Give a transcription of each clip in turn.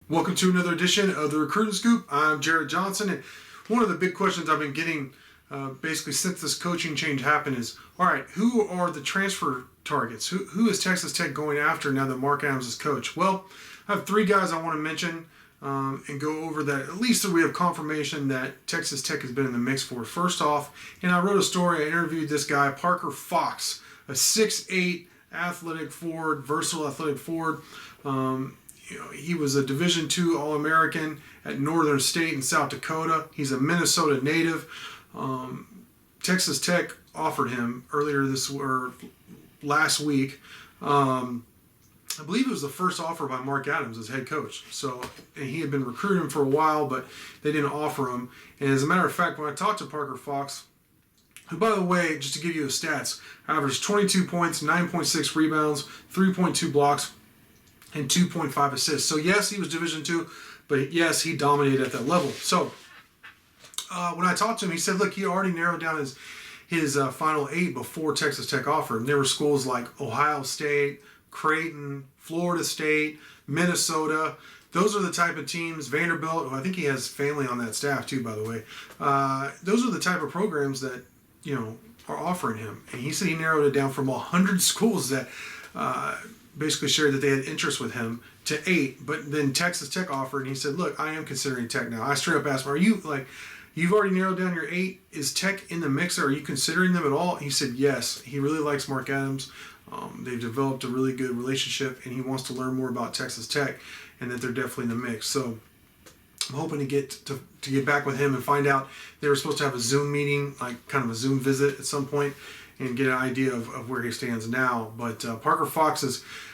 Welcome to another edition of the Recruiting Scoop. I'm Jarret Johnson, and one of the big questions I've been getting basically since this coaching change happened is, all right, who are the transfer targets? Who is Texas Tech going after now that Mark Adams is coach? Well, I have three guys I want to mention and go over that. At least we have confirmation that Texas Tech has been in the mix for. First off, and I wrote a story, I interviewed this guy, Parker Fox, a 6'8", athletic forward, versatile athletic forward. He was a Division II All-American at Northern State in South Dakota. He's a Minnesota native. Texas Tech offered him last week. I believe it was the first offer by Mark Adams as head coach. And he had been recruiting him for a while, but they didn't offer him. And as a matter of fact, when I talked to Parker Fox, who, by the way, just to give you the stats, averaged 22 points, 9.6 rebounds, 3.2 blocks, and 2.5 assists. So yes, he was Division II, but yes, he dominated at that level. So when I talked to him, he said, look, he already narrowed down his final 8 before Texas Tech offered him. There were schools like Ohio State, Creighton, Florida State, Minnesota. Those are the type of teams, Vanderbilt, who I think he has family on that staff too, by the way. Those are the type of programs that, are offering him. And he said he narrowed it down from 100 schools that basically shared that they had interest with him to 8. But then Texas Tech offered, and he said, look, I am considering Tech now. I straight up asked him, you've already narrowed down your 8. Is Tech in the mix? Are you considering them at all? He said yes. He really likes Mark Adams. They've developed a really good relationship, and he wants to learn more about Texas Tech, and that they're definitely in the mix. So I'm hoping to get back with him and find out. They were supposed to have a Zoom meeting, like kind of a Zoom visit at some point, and get an idea of where he stands now. But Parker Fox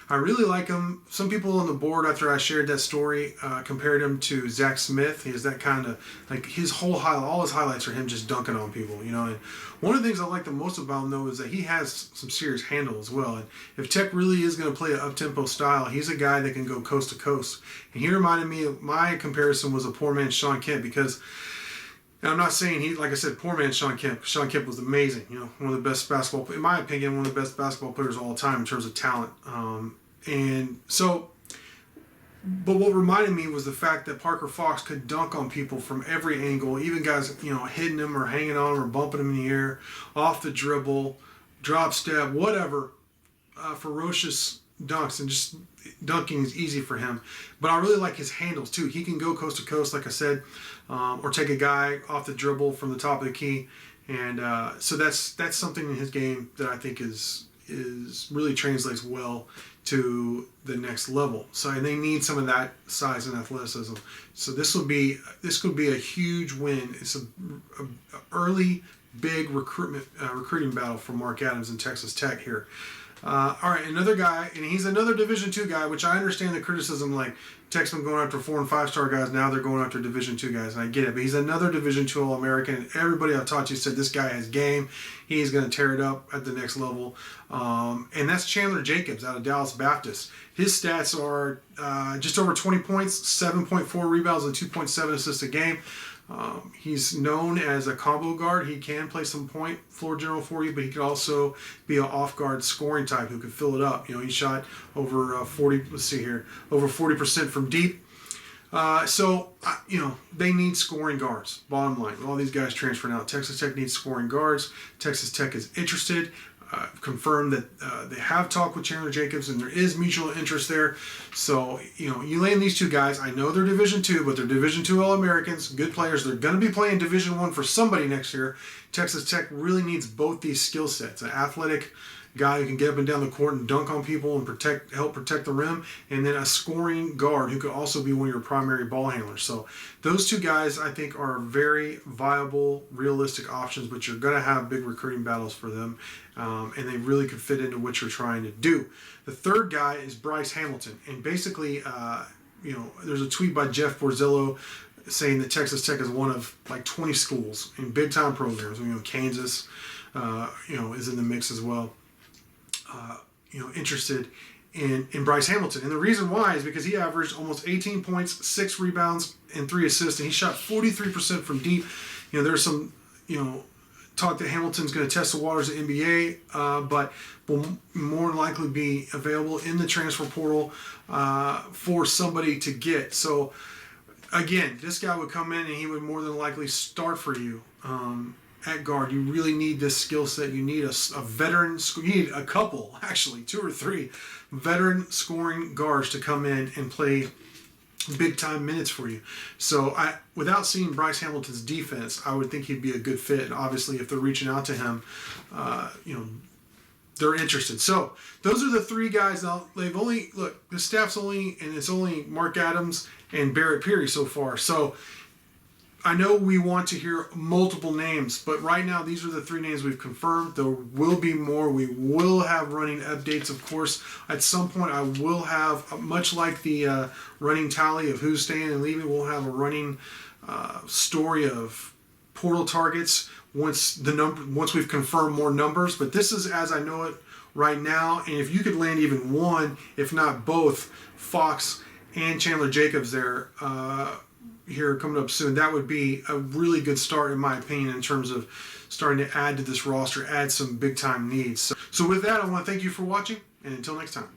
I really like him. Some people on the board, after I shared that story, compared him to Zach Smith. He has that kind of, like, all his highlights are him just dunking on people, And one of the things I like the most about him, though, is that he has some serious handle as well. And if Tech really is going to play an up-tempo style, he's a guy that can go coast to coast. And he reminded me of, my comparison was a poor man's Shawn Kemp, because, and I'm not saying like I said, poor man's Shawn Kemp. Shawn Kemp was amazing. One of the best in my opinion, one of the best basketball players of all time in terms of talent. But what reminded me was the fact that Parker Fox could dunk on people from every angle, even guys, hitting him or hanging on or bumping him in the air, off the dribble, drop step, whatever, ferocious dunks, and just dunking is easy for him. But I really like his handles too. He can go coast to coast, like I said, or take a guy off the dribble from the top of the key, and so that's something in his game that I think is really translates well to the next level. And they need some of that size and athleticism. So this could be a huge win. It's a early big recruiting battle for Mark Adams and Texas Tech here. All right, another guy, and he's another Division II guy, which I understand the criticism, like Tech's been going after 4- and 5-star guys, now they're going after Division II guys, and I get it, but he's another Division II All-American, and everybody I've talked to said this guy has game, he's going to tear it up at the next level, and that's Chandler Jacobs out of Dallas Baptist. His stats are just over 20 points, 7.4 rebounds, and 2.7 assists a game. He's known as a combo guard. He can play some point floor general for you, but he could also be an off-guard scoring type who could fill it up. He shot over 40% from deep. They need scoring guards. Bottom line, all these guys transferring out. Texas Tech needs scoring guards. Texas Tech is interested. Confirmed that they have talked with Chandler Jacobs, and there is mutual interest there. So, you land these two guys. I know they're Division II, but they're Division II All-Americans, good players. They're going to be playing Division I for somebody next year. Texas Tech really needs both these skill sets: an athletic guy who can get up and down the court and dunk on people and help protect the rim, and then a scoring guard who could also be one of your primary ball handlers. So those two guys, I think, are very viable, realistic options, but you're going to have big recruiting battles for them, and they really could fit into what you're trying to do. The third guy is Bryce Hamilton, and basically, there's a tweet by Jeff Borzillo saying that Texas Tech is one of like 20 schools in big-time programs. Kansas, is in the mix as well. Interested in Bryce Hamilton. And the reason why is because he averaged almost 18 points, 6 rebounds, and 3 assists, and he shot 43% from deep. There's some, talk that Hamilton's going to test the waters of NBA, but will more than likely be available in the transfer portal for somebody to get. So again, this guy would come in and he would more than likely start for you at guard. You really need this skill set. You need a veteran. You need a couple, actually, 2 or 3 veteran scoring guards to come in and play big time minutes for you. So without seeing Bryce Hamilton's defense, I would think he'd be a good fit. And obviously, if they're reaching out to him, they're interested. So those are the 3 guys. Now they've only the staff's it's only Mark Adams and Barrett Peary so far. So I know we want to hear multiple names, but right now these are the 3 names we've confirmed. There will be more. We will have running updates, of course. At some point, I will have, much like the running tally of who's staying and leaving, we'll have a running story of portal targets once we've confirmed more numbers. But this is as I know it right now. And if you could land even one, if not both, Fox and Chandler Jacobs there here coming up soon, that would be a really good start in my opinion in terms of starting to add to this roster, add some big time needs. So with that, I want to thank you for watching, and until next time.